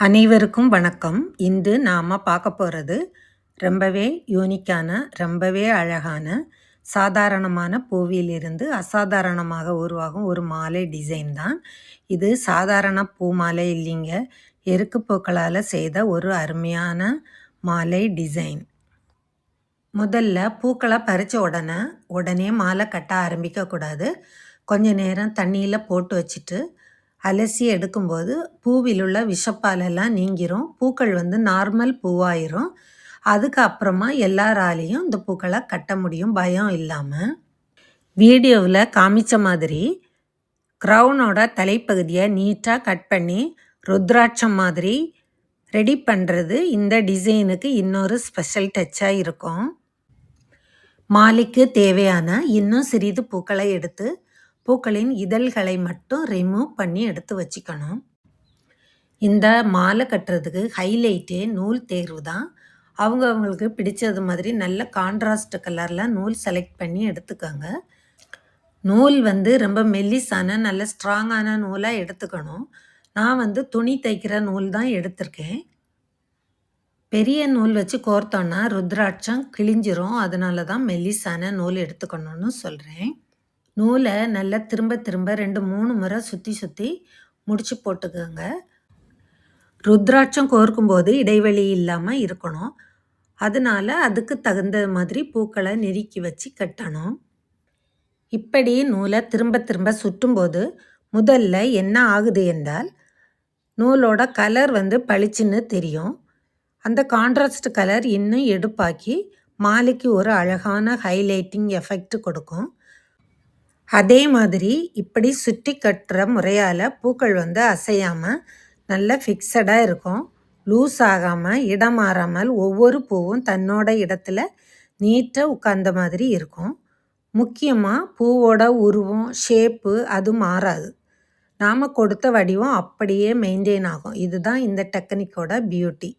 அனைவருக்கும் வணக்கம். இன்று நாம பார்க்க போறது ரொம்பவே யூனிக்கான, ரொம்பவே அழகான, சாதாரணமான பூவிலிருந்து அசாதாரணமாக உருவாகும் ஒரு மாலை டிசைன் தான். இது சாதாரண பூ மாலை இல்லைங்க. எருக்கு பூக்களால் செய்த ஒரு அருமையான மாலை டிசைன். முதல்ல பூக்களை பறித்த உடனே மாலை கட்ட ஆரம்பிக்கக்கூடாது. கொஞ்ச நேரம் தண்ணியில் போட்டு வச்சுட்டு அலசி எடுக்கும்போது பூவில் உள்ள விஷப்பாலெல்லாம் நீங்கிரும். பூக்கள் நார்மல் பூவாயிரும். அதுக்கப்புறமா எல்லாராலையும் இந்த பூக்களை கட்ட முடியும் பயம் இல்லாமல். வீடியோவில் காமிச்ச மாதிரி க்ரௌனோட தலைப்பகுதியை நீட்டாக கட் பண்ணி ருத்ராட்சம் மாதிரி ரெடி பண்ணுறது இந்த டிசைனுக்கு இன்னொரு ஸ்பெஷல் டச்சாக இருக்கும். மாலைக்கு தேவையான இன்னும் சிறிது பூக்களை எடுத்து பூக்களின் இதழ்களை மட்டும் ரிமூவ் பண்ணி எடுத்து வச்சுக்கணும். இந்த மாலை கட்டுறதுக்கு ஹைலைட்டே நூல் தேர்வு தான். அவங்களுக்கு பிடிச்சது மாதிரி நல்ல கான்ட்ராஸ்ட் கலரில் நூல் செலக்ட் பண்ணி எடுத்துக்கோங்க. நூல் ரொம்ப மெல்லிசான நல்ல ஸ்ட்ராங்கான நூலாக எடுத்துக்கணும். நான் துணி தைக்கிற நூல் தான் எடுத்திருக்கேன். பெரிய நூல் வச்சு கோர்த்தோன்னா ருத்ராட்சம் கிழிஞ்சிரும். அதனால தான் மெல்லிசான நூல் எடுத்துக்கணும்னு சொல்கிறேன். நூலை நல்லா திரும்ப 2-3 முறை சுற்றி முடிச்சு போட்டுக்கோங்க. ருத்ராட்சம் கோர்க்கும்போது இடைவெளி இல்லாமல் இருக்கணும். அதனால அதுக்கு தகுந்த மாதிரி பூக்களை நெருக்கி வச்சு கட்டணும். இப்படி நூலை திரும்ப சுற்றும்போது முதல்ல என்ன ஆகுது என்றால் நூலோட கலர் பளிச்சுன்னு தெரியும். அந்த கான்ட்ராஸ்ட் கலர் இன்னும் எடுப்பாக்கி மாலைக்கு ஒரு அழகான ஹைலைட்டிங் எஃபெக்ட் கொடுக்கும். அதே மாதிரி இப்படி சுற்றி கட்டுற முறையால் பூக்கள் அசையாமல் நல்ல ஃபிக்ஸடாக இருக்கும். லூஸ் ஆகாமல் இடம் மாறாமல் ஒவ்வொரு பூவும் தன்னோட இடத்துல நீட்டாக உட்கார்ந்த மாதிரி இருக்கும். முக்கியமாக பூவோட உருவம் ஷேப்பு அது மாறாது. நாம் கொடுத்த வடிவம் அப்படியே மெயின்டைன் ஆகும். இதுதான் இந்த டெக்னிக்கோட பியூட்டி.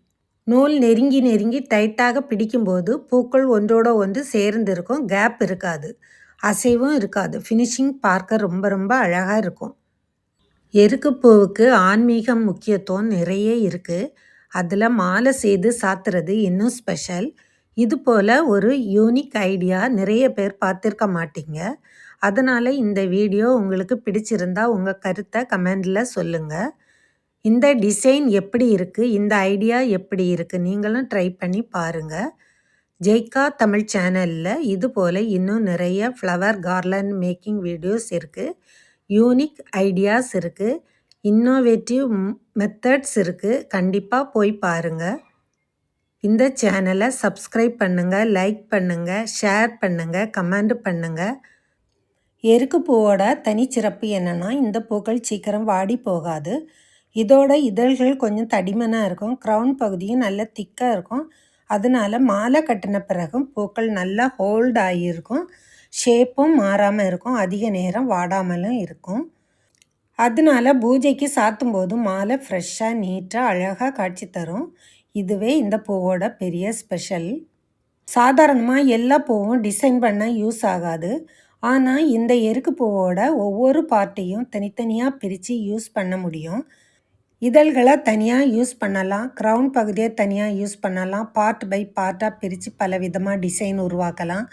நூல் நெருங்கி டைட்டாக பிடிக்கும்போது பூக்கள் ஒன்றோட ஒன்று சேர்ந்து இருக்கும். கேப் இருக்காது, அசைவும் இருக்காது. ஃபினிஷிங் பார்க்க ரொம்ப அழகாக இருக்கும். எருக்கு பூவுக்கு ஆன்மீகம் முக்கியத்துவம் நிறைய இருக்குது. அதில் மாலை செய்து சாத்துறது இன்னும் ஸ்பெஷல். இது போல் ஒரு யூனிக் ஐடியா நிறைய பேர் பார்த்துருக்க மாட்டீங்க. அதனால் இந்த வீடியோ உங்களுக்கு பிடிச்சிருந்தா உங்கள் கருத்தை கமெண்டில் சொல்லுங்கள். இந்த டிசைன் எப்படி இருக்குது, இந்த ஐடியா எப்படி இருக்குது, நீங்களும் ட்ரை பண்ணி பாருங்கள். ஜெய்கா தமிழ் சேனலில் இது போல் இன்னும் நிறைய ஃப்ளவர் கார்லண்ட் மேக்கிங் வீடியோஸ் இருக்குது. யூனிக் ஐடியாஸ் இருக்குது. இன்னோவேட்டிவ் மெத்தட்ஸ் இருக்குது. கண்டிப்பாக போய் பாருங்கள். இந்த சேனலை சப்ஸ்கிரைப் பண்ணுங்கள், லைக் பண்ணுங்கள், ஷேர் பண்ணுங்கள், கமெண்ட் பண்ணுங்கள். எருக்கு பூவோட தனிச்சிறப்பு என்னென்னா இந்த பூக்கள் சீக்கிரம் வாடி போகாது. இதோட இதழ்கள் கொஞ்சம் தடிமனாக இருக்கும். க்ரௌன் பகுதியும் நல்ல திக்காக இருக்கும். அதனால மாலை கட்டின பிறகும் பூக்கள் நல்லா ஹோல்ட் ஆகியிருக்கும். ஷேப்பும் மாறாமல் இருக்கும். அதிக நேரம் வாடாமலும் இருக்கும். அதனால பூஜைக்கு சாத்தும் போது மாலை ஃப்ரெஷ்ஷாக நீட்டாக அழகாக காட்சி தரும். இதுவே இந்த பூவோட பெரிய ஸ்பெஷல். சாதாரணமாக எல்லா பூவும் டிசைன் பண்ண யூஸ் ஆகாது. ஆனால் இந்த எருக்கு பூவோட ஒவ்வொரு பார்ட்டையும் தனித்தனியாக பிரித்து யூஸ் பண்ண முடியும். இதழ்களை தனியாக யூஸ் பண்ணலாம், க்ரௌன் பகுதியை தனியாக யூஸ் பண்ணலாம், பார்ட் பை பார்ட்டாக பிரித்து பல விதமாக டிசைன் உருவாக்கலாம்.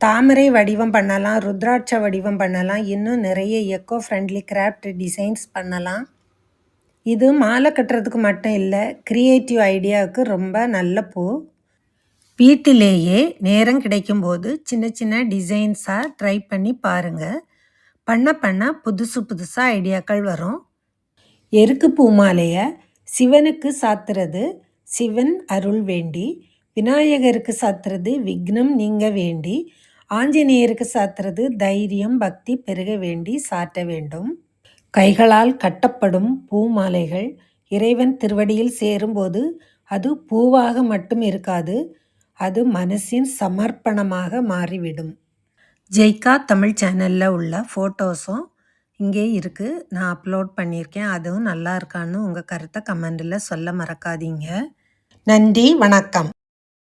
தாமரை வடிவம் பண்ணலாம், ருத்ராட்ச வடிவம் பண்ணலாம், இன்னும் நிறைய எக்கோ ஃப்ரெண்ட்லி கிராஃப்ட் டிசைன்ஸ் பண்ணலாம். இது மாலை கட்டுறதுக்கு மட்டும் இல்லை, க்ரியேட்டிவ் ஐடியாவுக்கு ரொம்ப நல்ல பூ. வீட்டிலேயே நேரம் கிடைக்கும்போது சின்ன டிசைன்ஸாக ட்ரை பண்ணி பாருங்கள். பண்ண புதுசாக ஐடியாக்கள் வரும். எருக்கு பூ மாலையை சிவனுக்கு சாத்துறது சிவன் அருள் வேண்டி, விநாயகருக்கு சாத்துறது விக்னம் நீங்க வேண்டி, ஆஞ்சநேயருக்கு சாத்துறது தைரியம் பக்தி பெருக வேண்டி சாட்ட வேண்டும். கைகளால் கட்டப்படும் பூ மாலைகள் இறைவன் திருவடியில் சேரும்போது அது பூவாக மட்டும் இருக்காது, அது மனசின் சமர்ப்பணமாக மாறிவிடும். ஜெய்கா தமிழ் சேனலில் உள்ள ஃபோட்டோஸும் இங்கே இருக்குது. நான் அப்லோட் பண்ணியிருக்கேன். அதுவும் நல்லா இருக்கான்னு உங்கள் கருத்தை கமெண்டில் சொல்ல மறக்காதீங்க. நன்றி, வணக்கம்.